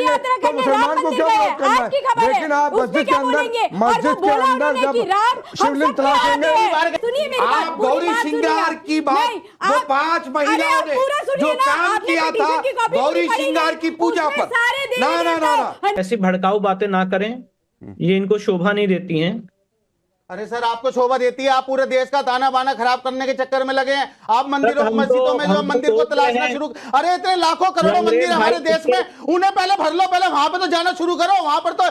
करेंगे तो मुसलमान को क्यों विरोध करना है? लेकिन आप मस्जिद के अंदर जब शिवलिंग तलाशेंगे। सुनिए मेरी बात, आप गौरी श्रृंगार की बात, वो 5 महिलाओं ने जो काम किया था गौरी श्रृंगार की पूजा पर, ना ऐसी भड़काऊ बातें ना करें, ये इनको शोभा नहीं देती हैं। अरे सर, आपको शोभा देती है, आप पूरे देश का ताना बाना खराब करने के चक्कर में लगे हैं। आप मंदिरों मस्जिदों में जो मंदिर को तलाशना शुरू, अरे इतने लाखों करोड़ों मंदिर हमारे देश में, उन्हें पहले भर लो, पहले वहां पे तो जाना शुरू करो। वहां पर तो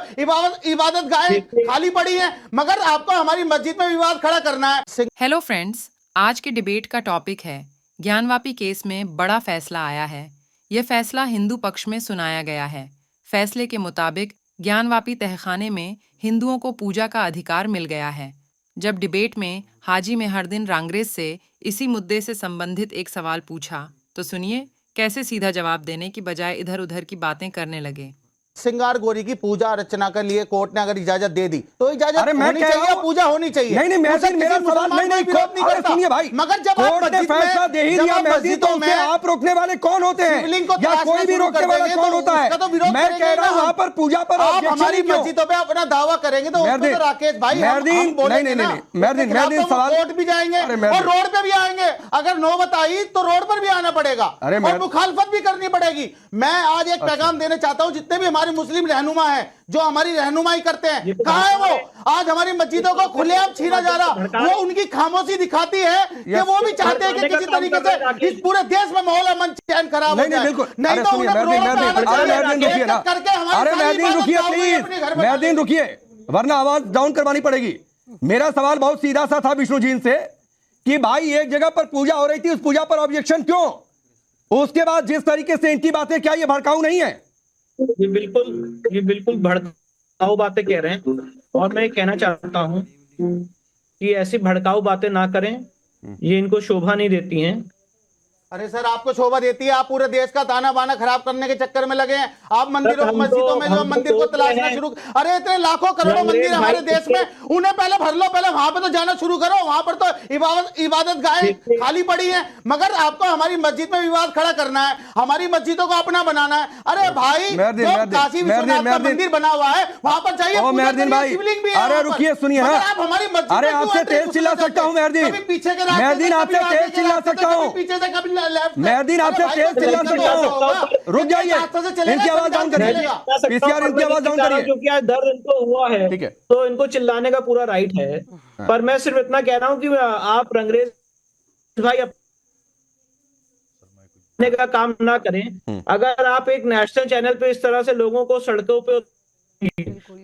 इबादत गाहें खाली पड़ी हैं, मगर आपको हमारी मस्जिद में विवाद खड़ा करना है। हेलो फ्रेंड्स, आज के डिबेट का टॉपिक है ज्ञानवापी केस में बड़ा फैसला आया है। यह फैसला हिंदू पक्ष में सुनाया गया है। फैसले के मुताबिक ज्ञानवापी तहखाने में हिंदुओं को पूजा का अधिकार मिल गया है। जब डिबेट में हाजी मेहरदीन रांगरेज से इसी मुद्दे से संबंधित एक सवाल पूछा तो सुनिए कैसे सीधा जवाब देने की बजाय इधर उधर की बातें करने लगे। श्रृंगार गौरी की पूजा अर्चना के लिए कोर्ट ने अगर इजाजत दे दी तो इजाजत होनी चाहिए, पूजा होनी चाहिए। नहीं मेरा सवाल नहीं, सुनिए भाई, मगर जब कोर्ट ने फैसला दे ही दिया मस्जिदों में, आप रोकने वाले कौन होते हैं या कोई भी रोकने वाला कौन होता है? मैं कह रहा हूं वहां पर पूजा पर आप हमारी मस्जिदों पे अपना दावा करेंगे तो राकेश भाई मेहरदीन सवाल कोर्ट भी जाएंगे और रोड पे भी आएंगे। अगर नौबत आई तो रोड पर भी आना पड़ेगा और मुखालफत भी करनी पड़ेगी। मैं आज एक पैगाम देना चाहता हूं जितने भी हमारे मुस्लिम रहनुमा है जो हमारी रहनुमाई करते हैं, कहां है वो? आज हमारी मस्जिदों को खुलेआम छीना जा रहा। वो उनकी खामोशी दिखाती है कि वो भी चाहते हैं कि किसी तरीके से इस पूरे देश में माहौल अमन चैन खराब हो जाए। नहीं तो मेहरदीन रुकिए, वरना आवाज डाउन करवानी पड़ेगी। मेरा सवाल बहुत सीधा सा था विष्णु जी से कि भाई एक जगह पर पूजा हो रही थी, उस पूजा पर ऑब्जेक्शन क्यों? उसके बाद जिस तरीके से इनकी बातें, क्या ये भड़काऊ नहीं है? ये बिल्कुल भड़काऊ बातें कह रहे हैं और मैं कहना चाहता हूं कि ऐसी भड़काऊ बातें ना करें, ये इनको शोभा नहीं देती हैं। अरे सर, आपको शोभा देती है, आप पूरे देश का ताना बाना खराब करने के चक्कर में लगे हैं। आप मंदिरों मस्जिदों में जो मंदिर को तलाशना शुरू, अरे इतने लाखों करोड़ों मंदिर हमारे देश में, उन्हें पहले भर लो, पहले वहां पे तो जाना शुरू करो। वहां पर तो इबादत गाहें खाली पड़ी हैं, मगर आपको हमारी मस्जिद में विवाद खड़ा करना है, हमारी मस्जिदों को अपना बनाना है। अरे भाई, काशी विश्वनाथ का मंदिर बना हुआ है, वहां पर जाइए, शिवलिंग भी है। अरे रुकिए, सुनिए, आप हमारी मस्जिद, अरे आपसे तेज चिल्ला सकता हूँ मेहरदीन, पीछे के मेहरदीन आपसे तेज चिल्ला सकता हूँ, पीछे से कभी मेहरदीन आपसे तेज चिल्ला सकता हूँ। रुक जाइए, इनकी आवाज डाउन करिए, पीसीआर इनकी आवाज डाउन करिए, क्योंकि आज दर्द इनको हुआ है, ठीक है, तो इनको चिल्लाने का पूरा राइट है। पर मैं सिर्फ इतना कह रहा हूँ कि आप रंगरेज भाई अपने का काम ना करें। अगर आप एक नेशनल चैनल पे इस तरह से लोगों को सड़कों पे,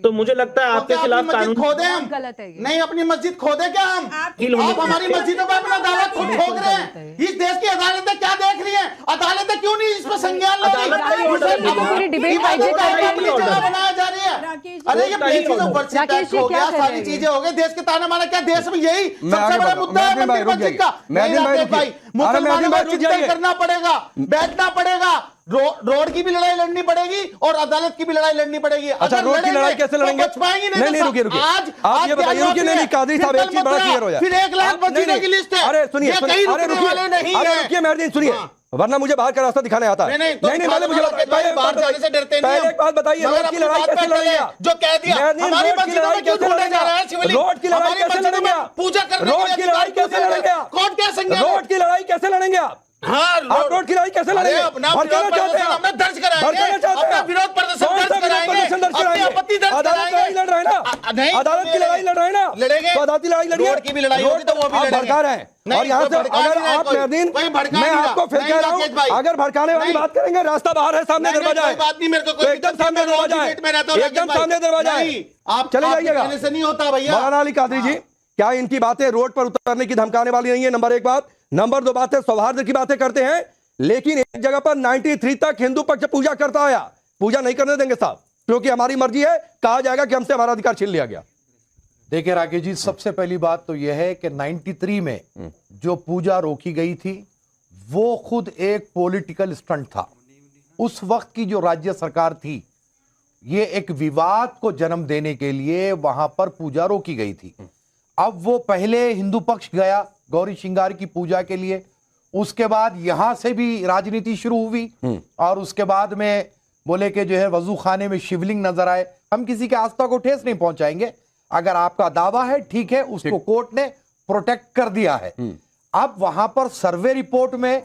तो मुझे लगता है आपके खिलाफ कानून खोदे हम गलत है। नहीं, अपनी मस्जिद खोदे क्या हम? आप हमारी मस्जिदों पर अपना दावा खुद ठोक रहे हैं। इस देश की अदालतें क्या देख रही हैं? अदालतें क्यों नहीं इस पर संज्ञान ले रही? बनाया जा रही है। अरे ये टैक्स हो गया, सारी चीजें हो गई, देश के ताना माना, क्या देश में यही सबसे बड़ा मुद्दा है मंदिर मस्जिद का? भाई, मुसलमानों को चिंतन करना पड़ेगा, बैठना पड़ेगा, रोड की भी लड़ाई लड़नी पड़ेगी और अदालत की भी लड़ाई लड़नी पड़ेगी। अच्छा, रोड की लड़ाई कैसे लड़ेंगे? नहीं, रुकिए, आज आप ये बताइए, रुकिए, नहीं, कादरी साहब एक चीज बड़ा क्लियर हो जाए। फिर 1 लाख मस्जिदों की लिस्ट है। अरे सुनिए, अरे रुकिए मेहरदीन, सुनिए, वरना मुझे बाहर का रास्ता दिखाने आता है। नहीं, पहले मुझे बाहर जाने से डरते नहीं। पहले एक बात बताइए, रोड की लड़ाई कैसे लड़ेंगे? जो कह दिया हमारी मस्जिदों में क्यों ढूंढा जा रहा है शिवलिंग? रोड की लड़ाई कैसे लड़ेंगे? पूजा करने रोड की लड़ाई कैसे लड़ेंगे? कोर्ट क्या संज्ञान? रोड की लड़ाई कैसे लड़ेंगे आप? हाँ, रोड की लड़ाई कैसे लड़ेंगे? भड़काना चाहते हैं, अपना दर्ज कराएंगे, अपना विरोध प्रदर्शन दर्ज कराएंगे, अपनी आपत्ति दर्ज कराएंगे। लड़ रहे हैं ना, नहीं, अदालत की लड़ाई लड़ रहे हैं ना, लड़ेंगे, तो अदालती लड़ाई लड़िए। रोड की भी लड़ाई होगी तो वो भी लड़ेंगे। भड़का रहे हैं और यहाँ से अगर आप मेहरदीन, मैं आपको फिर कह रहा हूँ, अगर भड़काने वाली बात करेंगे, रास्ता बाहर है, सामने दरवाजा है, बात नहीं, मेरे को एकदम सामने दरवाजा है, एकदम सामने दरवाजा है, आप चले जाइएगा। से नहीं होता भैया। मौलाना अली कादरी जी, क्या इनकी बातें रोड पर उतरने की धमकाने वाली नहीं है? नंबर 1 बात। नंबर 2 बात है, सौहार्द की बातें करते हैं, लेकिन एक जगह पर 93 तक हिंदू पक्ष पूजा करता आया, पूजा नहीं करने देंगे साहब, क्योंकि हमारी मर्जी है, कहा जाएगा कि हमसे हमारा अधिकार छीन लिया गया। देखिए राकेश जी, सबसे पहली बात तो यह है कि 93 में जो पूजा रोकी गई थी वो खुद एक पॉलिटिकल स्टंट था। उस वक्त की जो राज्य सरकार थी, ये एक विवाद को जन्म देने के लिए वहां पर पूजा रोकी गई थी। अब वो पहले हिंदू पक्ष गया गौरी श्रृंगार की पूजा के लिए, उसके बाद यहां से भी राजनीति शुरू हुई और उसके बाद में बोले कि जो है वजू खाने में शिवलिंग नजर आए। हम किसी के आस्था को ठेस नहीं पहुंचाएंगे। अगर आपका दावा है ठीक है, उसको कोर्ट ने प्रोटेक्ट कर दिया है। अब वहां पर सर्वे रिपोर्ट में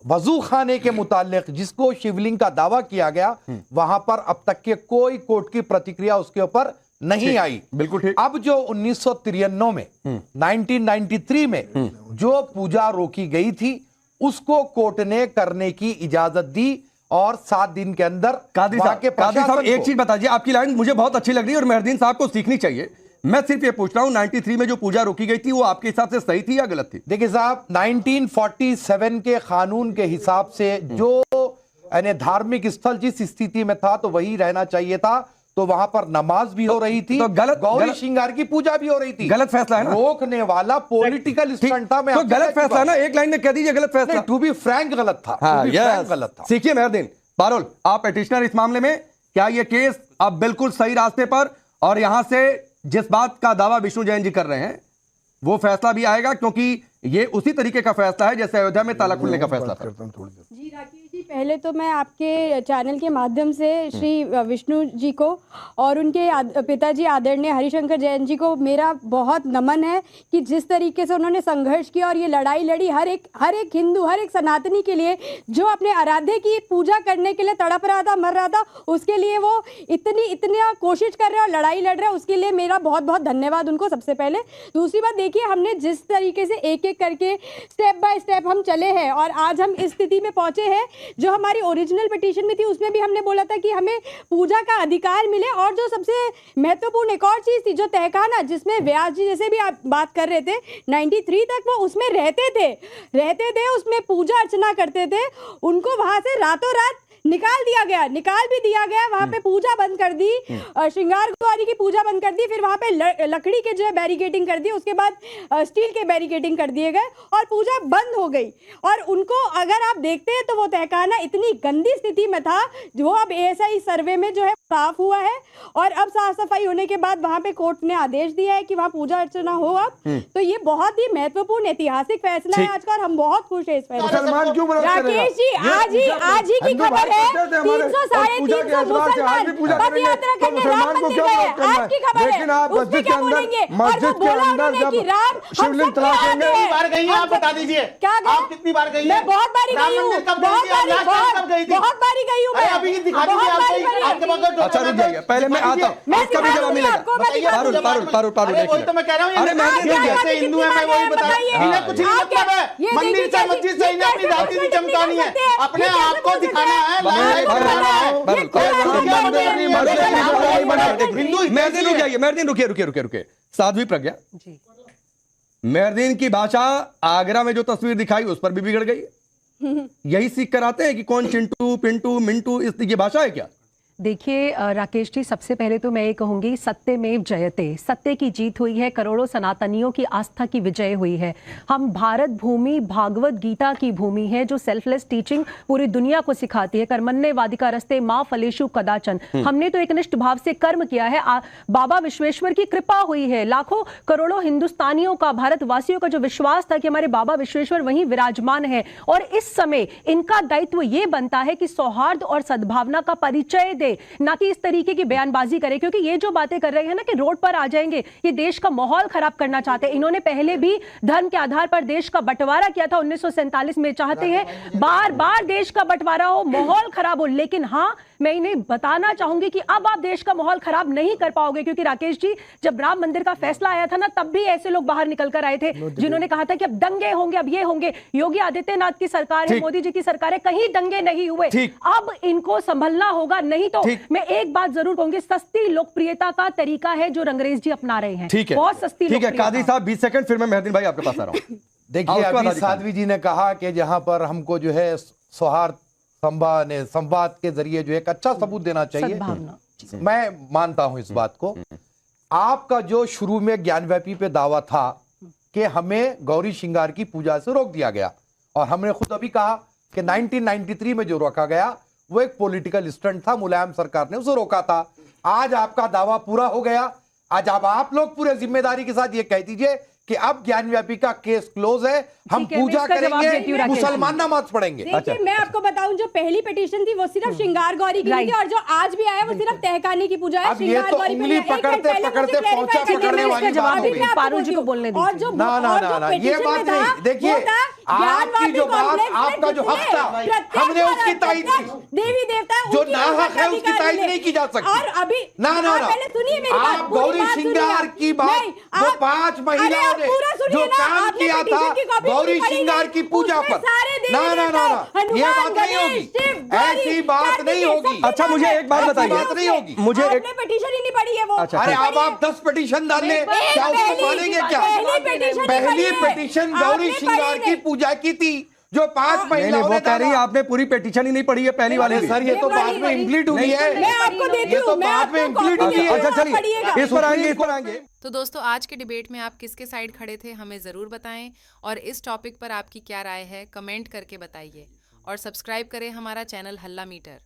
वजू खाने के मुतालिक जिसको शिवलिंग का दावा किया गया, वहां पर अब तक के कोई कोर्ट की प्रतिक्रिया उसके ऊपर नहीं आई। बिल्कुल ठीक। अब जो 1993 में 1993 में जो पूजा रोकी गई थी उसको कोर्ट ने करने की इजाजत दी और 7 दिन के अंदर कादी साहब एक चीज बताइए, आपकी लाइन मुझे बहुत अच्छी लग रही है और मेहरदीन साहब को सीखनी चाहिए। मैं सिर्फ ये पूछ रहा हूं 93 में जो पूजा रोकी गई थी वो आपके हिसाब से सही थी या गलत थी? देखिए साहब, 1947 के कानून के हिसाब से जो यानी धार्मिक स्थल जिस स्थिति में था तो वही रहना चाहिए था। तो वहां पर नमाज भी हो रही थी, तो गौरी श्रृंगार की पूजा भी हो रही थी। गलत फैसला है ना? रोकने वाला पॉलिटिकल स्टंट था। मैं तो गलत फैसला है ना, एक लाइन में कह दीजिए गलत फैसला। टू बी फ्रैंक गलत था। हाँ, गलत था। सीखिए मेहरदीन पारोल, आप पिटिशनर इस मामले में, क्या ये केस अब बिल्कुल सही रास्ते पर, और यहां से जिस बात का दावा विष्णु जैन जी कर रहे हैं वो फैसला भी आएगा, क्योंकि ये उसी तरीके का फैसला है जैसे अयोध्या में ताला खुलने का फैसला था। जी राकेश जी, पहले तो मैं आपके चैनल के माध्यम से श्री विष्णु जी को और उनके पिताजी आदरणीय हरिशंकर जैन जी को मेरा बहुत नमन है कि जिस तरीके से उन्होंने संघर्ष किया और ये लड़ाई लड़ी हर एक हिंदू, हर एक सनातनी के लिए जो अपने आराध्य की पूजा करने के लिए तड़प रहा था, मर रहा था, उसके लिए वो इतनी कोशिश कर रहे हैं और लड़ाई लड़ रहे हैं। उसके लिए मेरा बहुत बहुत धन्यवाद उनको सबसे पहले। दूसरी बात देखिए, हमने जिस तरीके से एक एक करके स्टेप बाय स्टेप हम चले हैं और आज हम इस स्थिति में पहुंचे हैं। जो हमारी ओरिजिनल पिटीशन में थी उसमें भी हमने बोला था कि हमें पूजा का अधिकार मिले, और जो सबसे महत्वपूर्ण एक और चीज थी जो तहखाना, जिसमें व्यास जी जैसे भी आप बात कर रहे थे 93 तक वो उसमें रहते थे, उसमें पूजा अर्चना करते थे, उनको वहां से रातों रात निकाल भी दिया गया। वहां पे पूजा बंद कर दी, श्रृंगार आदि की पूजा बंद कर दी, फिर वहां पे लकड़ी के जो है बैरिकेडिंग कर दी, उसके बाद स्टील के बैरिकेडिंग कर दिए गए और पूजा बंद हो गई। और उनको अगर आप देखते हैं तो वो तहखाना इतनी गंदी स्थिति में था जो अब ASI सर्वे में जो है साफ हुआ है, और अब साफ सफाई होने के बाद वहां पे कोर्ट ने आदेश दिया है कि वहां पूजा अर्चना हो। अब तो ये बहुत ही महत्वपूर्ण ऐतिहासिक फैसला है आज का, और हम बहुत खुश है इस फैसले। राकेश जी, आज ही की खबर है 300 साढ़े 300 मुसलमान पद यात्रा करने राम मंदिर गए। आज की खबर है, उसमें क्या बोलेंगे? और वो बोला उन्होंने कि राम शिवलिंग तलाश कितनी बार गई हैं आप बता दीजिए। क्या आप कितनी बार गई हैं? मैं बहुत बारी गई हूँ, बहुत बारी गई हूँ। अभी दिखा दीजिए आपके पास। अच्छा रुक जाइए, पहले मैं आता हूँ, इसका भी जवाब मिलेगा। वही तो मैं कह रहा हूँ, जैसे हिंदू है मैं वही बता रहा हूँ, इन्हें कुछ नहीं मतलब है। मंदिर से मस्जिद से इन्हें अपनी राजनीति चमकानी है, अपने आप को दिखाना है। मेहरदीन रुकिए। साध्वी प्रज्ञा, मेहरदीन की भाषा आगरा में जो तस्वीर दिखाई उस पर भी बिगड़ गई। यही सीख कर आते हैं कि कौन चिंटू पिंटू मिंटू, इस ये भाषा है क्या? देखिए राकेश जी, सबसे पहले तो मैं ये कहूंगी सत्यमेव जयते, सत्य की जीत हुई है, करोड़ों सनातनियों की आस्था की विजय हुई है। हम भारत भूमि भागवत गीता की भूमि है जो सेल्फलेस टीचिंग पूरी दुनिया को सिखाती है। कर्मण्येवाधिका रस्ते माँ फलेषु कदाचन। हमने तो एक निष्ठ भाव से कर्म किया है। बाबा विश्वेश्वर की कृपा हुई है। लाखों करोड़ों हिंदुस्तानियों का, भारतवासियों का जो विश्वास था कि हमारे बाबा विश्वेश्वर वहीं विराजमान है, और इस समय इनका दायित्व ये बनता है कि सौहार्द और सद्भावना का परिचय दे, ना कि इस तरीके की बयानबाजी करे। क्योंकि ये जो बातें कर रहे हैं ना कि रोड पर आ जाएंगे, ये देश का माहौल खराब करना चाहते हैं। इन्होंने पहले भी धर्म के आधार पर देश का बंटवारा किया था 1947 में। चाहते हैं बार बार देश का बंटवारा हो, माहौल खराब हो। लेकिन हाँ, मैं इन्हें बताना चाहूंगी कि अब आप देश का माहौल खराब नहीं कर पाओगे, क्योंकि राकेश जी, जब राम मंदिर का फैसला आया था ना, तब भी ऐसे लोग बाहर निकल कर आए थे जिन्होंने कहा था कि अब दंगे होंगे, अब ये होंगे। योगी आदित्यनाथ की सरकार है, मोदी जी की सरकार है, कहीं दंगे नहीं हुए। अब इनको संभलना होगा, नहीं तो मैं एक बात जरूर कहूंगी, सस्ती लोकप्रियता का तरीका है जो रंगरेज जी अपना रहे हैं। ठीक है, बहुत सस्ती। ठीक है कादी साहब 20 सेकंड, फिर मैं मेहरदीन भाई आपके पास आ रहा हूं। देखिए, अभी साध्वी जी ने कहा कि जहां पर हमको जो है सौहार्द संवाद के जरिए जो एक अच्छा सबूत देना चाहिए, मैं मानता हूं इस बात को। आपका जो शुरू में ज्ञानव्यापी पे दावा था कि हमें गौरी श्रृंगार की पूजा से रोक दिया गया, और हमने खुद अभी कहा कि 1993 में जो रोका गया वो एक पॉलिटिकल स्टंट था, मुलायम सरकार ने उसे रोका था। आज आपका दावा पूरा हो गया। आज अब आप लोग पूरे जिम्मेदारी के साथ ये कह दीजिए कि अब ज्ञानव्यापी का केस क्लोज है, हम ठीक है, मैं पूजा इसका जवाब देती करेंगे, हूँ राकेश जी। मुसलमान नमाज पढ़ेंगे। देखिए मैं आपको बताऊं, जो पहली पिटीशन थी वो सिर्फ श्रृंगार गौरी की थी, Right. और जो आज भी आया वो सिर्फ तहखाने की पूजा है। अब ये श्रृंगार तो गौरी पे उंगली एक मिनट पकड़ते पहले पकड़ते मुझे पहुंचा clarify पकड़ने करने वाली दीजिए। बात हो अभी गई। मैं आपको पारू जी को बोलती हूँ। बोलने और दीजिए। जो ना ना और ना जो ना, ये petition बात में था, नहीं। देखिए, वो था आपकी जो बात, ज्ञानवापी आपका जो हक कॉम्प्लेक्स था, में प्रत्येक हमने उसकी तायद की। देवी देवता जो उनकी नाहक है, उसकी अधिकारी तायद ने। नहीं की जा सकती। और अभी ना ना आप ना, पहले सुनिए मेरी बात, आप पूरी गौरी बात सुनिए श्रृंगार आप। की बात, नहीं, वो आप- 5 अरे महिलाओं आप ने पूरा सुनिए जो ना, काम आपने किया था petition की copy गौरी नहीं पढ़ी श्रृंगार है। की पूजा उसमें पर, सारे देवी ना ना ना देवता, ना, ये हनुमान, बात नहीं गणेश, होगी, शिव, गौरी, ऐसी बात कार्तिकेय, नहीं होगी। सबके अच्छा, नाम मुझे है। एक बात ऐसी बताइए। बात नहीं होगी। मुझे एक- आपने petition ही नहीं पढ़ी है वो। अच्छा, अरे अच्छा। अब आप 10 पिटीशन डाल लें, एक क्या उसको पहली- मानेंगे क्या? पहली petition ही पहली पढ़ी है। पिटीशन गौरी आपने श्रृंगार पढ़ी की नहीं। पूजा की थी, जो 5 नहीं, महिलाओं वो ने कह रही है डाला। आपने पूरी पिटीशन ही नहीं पढ़ी है, पहली वाली अरे भी। सर, ये तो ये बाद वाली में बड़ी- इंप्लीट हुई नहीं, है। मैं आपको देती ये हूँ, तो मैं बाद में आपको इंप्लीट copy हुई देती है। हूँ, अच्छा आप चलिए, पढ़िएगा। इस पर आएंगे, इस पर आएंगे। तो दोस्तों आज के डिबेट में आप किसके साइड खड़े थे हमें ज़रूर बताएं, और इस टॉपिक पर आपकी क्या राय है कमेंट करके बताइए, और सब्सक्राइब करें हमारा चैनल हल्ला मीटर।